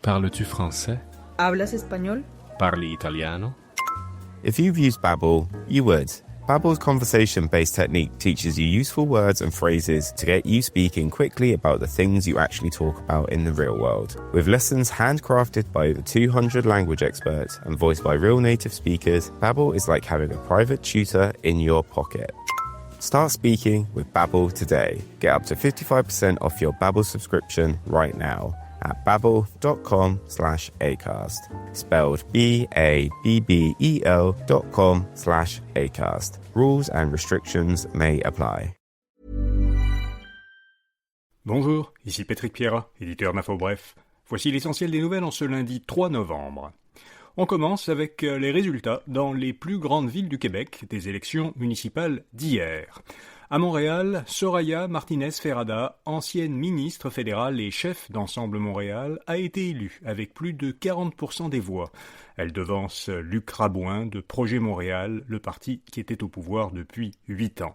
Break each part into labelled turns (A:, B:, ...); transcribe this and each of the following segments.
A: Parles-tu français?
B: ¿Hablas español?
A: Parli italiano?
C: If you've used Babbel, you would. Babbel's conversation-based technique teaches you useful words and phrases to get you speaking quickly about the things you actually talk about in the real world. With lessons handcrafted by over 200 language experts and voiced by real native speakers, Babbel is like having a private tutor in your pocket. Start speaking with Babbel today. Get up to 55% off your Babbel subscription right now at babbel.com/acast. Spelled BABBEL.com/acast. Rules and restrictions may apply.
D: Bonjour, ici Patrick Pierrat, éditeur d'InfoBref. Voici l'essentiel des nouvelles en ce lundi 3 novembre. On commence avec les résultats dans les plus grandes villes du Québec des élections municipales d'hier. À Montréal, Soraya Martinez-Ferrada, ancienne ministre fédérale et chef d'Ensemble Montréal, a été élue avec plus de 40% des voix. Elle devance Luc Rabouin de Projet Montréal, le parti qui était au pouvoir depuis 8 ans.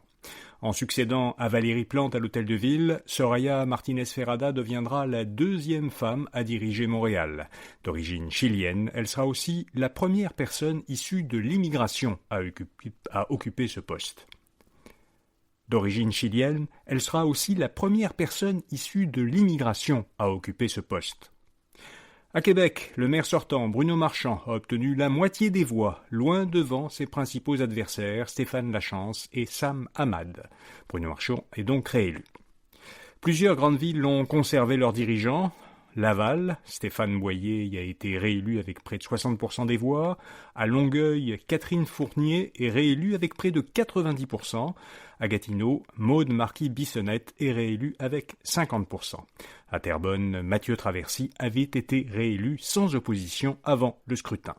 D: En succédant à Valérie Plante à l'Hôtel de Ville, Soraya Martinez-Ferrada deviendra la deuxième femme à diriger Montréal. D'origine chilienne, elle sera aussi la première personne issue de l'immigration à occuper ce poste. D'origine chilienne, elle sera aussi la première personne issue de l'immigration à occuper ce poste. À Québec, le maire sortant, Bruno Marchand, a obtenu la moitié des voix, loin devant ses principaux adversaires, Stéphane Lachance et Sam Hamad. Bruno Marchand est donc réélu. Plusieurs grandes villes ont conservé leurs dirigeants. Laval, Stéphane Boyer y a été réélu avec près de 60% des voix. À Longueuil, Catherine Fournier est réélue avec près de 90%. À Gatineau, Maude Marquis-Bissonnette est réélue avec 50%. À Terrebonne, Mathieu Traversy avait été réélu sans opposition avant le scrutin.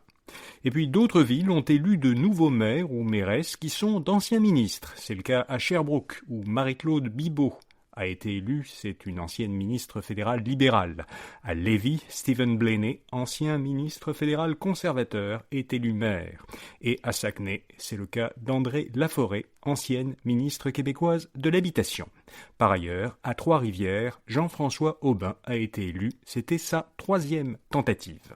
D: Et puis d'autres villes ont élu de nouveaux maires ou mairesses qui sont d'anciens ministres. C'est le cas à Sherbrooke, où Marie-Claude Bibeau a été élue, c'est une ancienne ministre fédérale libérale. À Lévis, Stephen Blaney, ancien ministre fédéral conservateur, est élu maire. Et à Saguenay, c'est le cas d'André Laforêt, ancienne ministre québécoise de l'Habitation. Par ailleurs, à Trois-Rivières, Jean-François Aubin a été élu, c'était sa 3e tentative.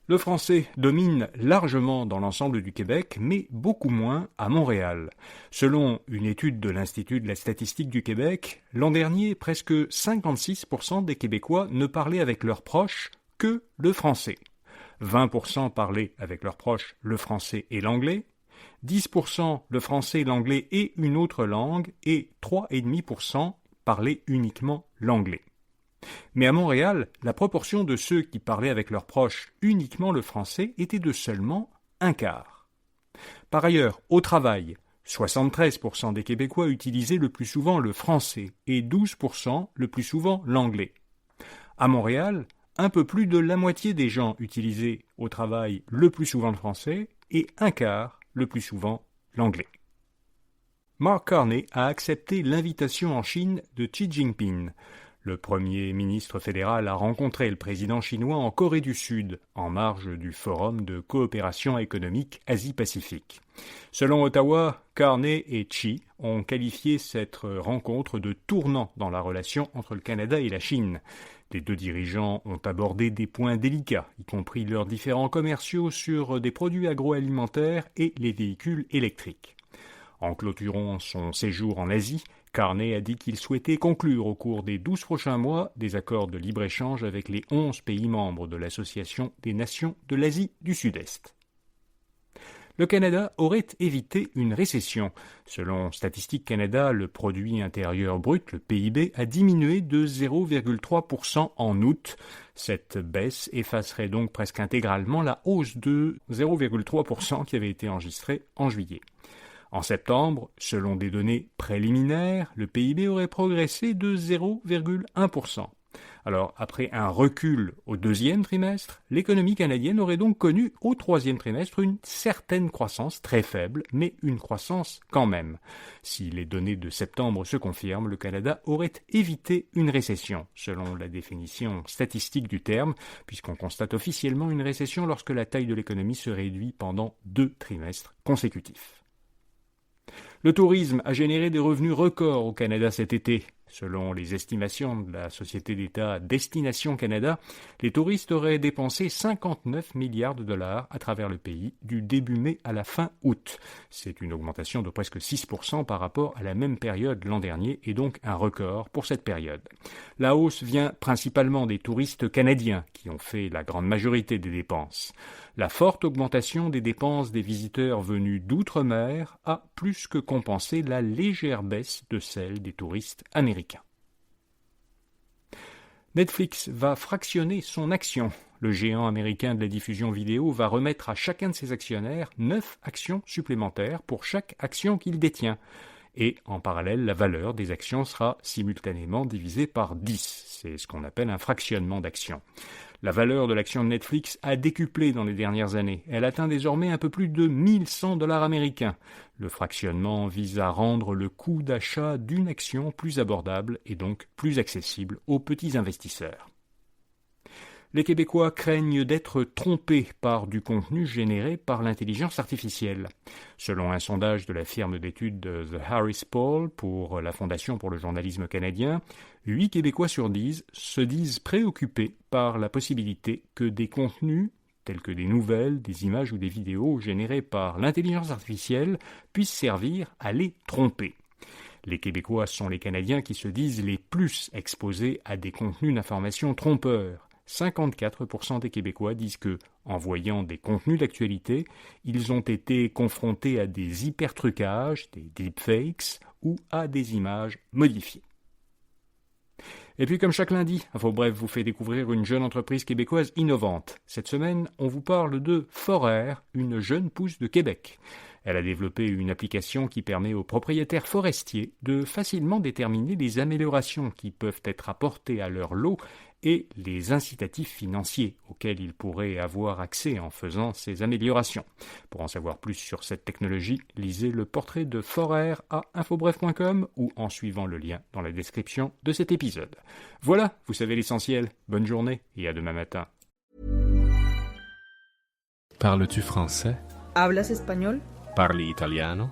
D: Le français domine largement dans l'ensemble du Québec, mais beaucoup moins à Montréal. Selon une étude de l'Institut de la statistique du Québec, l'an dernier, presque 56% des Québécois ne parlaient avec leurs proches que le français. 20% parlaient avec leurs proches le français et l'anglais, 10% le français, l'anglais et une autre langue, et 3,5% parlaient uniquement l'anglais. Mais à Montréal, la proportion de ceux qui parlaient avec leurs proches uniquement le français était de seulement un quart. Par ailleurs, au travail, 73% des Québécois utilisaient le plus souvent le français et 12% le plus souvent l'anglais. À Montréal, un peu plus de la moitié des gens utilisaient au travail le plus souvent le français et un quart le plus souvent l'anglais. Mark Carney a accepté l'invitation en Chine de Xi Jinping. Le Premier ministre fédéral a rencontré le président chinois en Corée du Sud, en marge du Forum de coopération économique Asie-Pacifique. Selon Ottawa, Carney et Xi ont qualifié cette rencontre de tournant dans la relation entre le Canada et la Chine. Les deux dirigeants ont abordé des points délicats, y compris leurs différends commerciaux sur des produits agroalimentaires et les véhicules électriques. En clôturant son séjour en Asie, Carney a dit qu'il souhaitait conclure au cours des 12 prochains mois des accords de libre-échange avec les 11 pays membres de l'Association des Nations de l'Asie du Sud-Est. Le Canada aurait évité une récession. Selon Statistique Canada, le produit intérieur brut, le PIB, a diminué de 0,3% en août. Cette baisse effacerait donc presque intégralement la hausse de 0,3% qui avait été enregistrée en juillet. En septembre, selon des données préliminaires, le PIB aurait progressé de 0,1%. Alors, après un recul au 2e trimestre, l'économie canadienne aurait donc connu au 3e trimestre une certaine croissance très faible, mais une croissance quand même. Si les données de septembre se confirment, le Canada aurait évité une récession, selon la définition statistique du terme, puisqu'on constate officiellement une récession lorsque la taille de l'économie se réduit pendant 2 trimestres consécutifs. Le tourisme a généré des revenus records au Canada cet été. Selon les estimations de la société d'État Destination Canada, les touristes auraient dépensé 59 milliards de dollars à travers le pays du début mai à la fin août. C'est une augmentation de presque 6% par rapport à la même période l'an dernier et donc un record pour cette période. La hausse vient principalement des touristes canadiens qui ont fait la grande majorité des dépenses. La forte augmentation des dépenses des visiteurs venus d'outre-mer a plus que compensé la légère baisse de celle des touristes américains. Netflix va fractionner son action. Le géant américain de la diffusion vidéo va remettre à chacun de ses actionnaires 9 actions supplémentaires pour chaque action qu'il détient. Et en parallèle, la valeur des actions sera simultanément divisée par 10. C'est ce qu'on appelle un fractionnement d'actions. La valeur de l'action de Netflix a décuplé dans les dernières années. Elle atteint désormais un peu plus de 1100 $ américains. Le fractionnement vise à rendre le coût d'achat d'une action plus abordable et donc plus accessible aux petits investisseurs. Les Québécois craignent d'être trompés par du contenu généré par l'intelligence artificielle. Selon un sondage de la firme d'études The Harris Poll pour la Fondation pour le journalisme canadien, 8 Québécois sur 10 se disent préoccupés par la possibilité que des contenus, tels que des nouvelles, des images ou des vidéos générés par l'intelligence artificielle, puissent servir à les tromper. Les Québécois sont les Canadiens qui se disent les plus exposés à des contenus d'information trompeurs. 54% des Québécois disent que, en voyant des contenus d'actualité, ils ont été confrontés à des hypertrucages, des deepfakes ou à des images modifiées. Et puis comme chaque lundi, InfoBref vous fait découvrir une jeune entreprise québécoise innovante. Cette semaine, on vous parle de Forair, une jeune pousse de Québec. Elle a développé une application qui permet aux propriétaires forestiers de facilement déterminer les améliorations qui peuvent être apportées à leur lot et les incitatifs financiers auxquels ils pourraient avoir accès en faisant ces améliorations. Pour en savoir plus sur cette technologie, lisez le portrait de Forair à infobref.com ou en suivant le lien dans la description de cet épisode. Voilà, vous savez l'essentiel. Bonne journée et à demain matin.
A: Parles-tu français?
B: ¿Hablas español?
A: Parli italiano?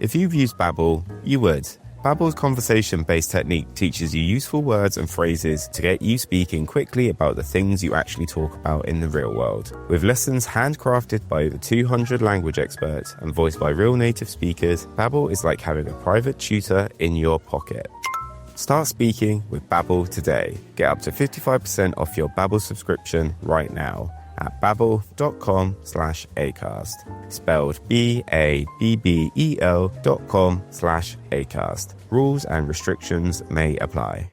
C: If you've used Babbel, you would. Babbel's conversation-based technique teaches you useful words and phrases to get you speaking quickly about the things you actually talk about in the real world. With lessons handcrafted by over 200 language experts and voiced by real native speakers, Babbel is like having a private tutor in your pocket. Start speaking with Babbel today. Get up to 55% off your Babbel subscription right now at babbel.com/Acast. Spelled BABBEL.com/Acast. Rules and restrictions may apply.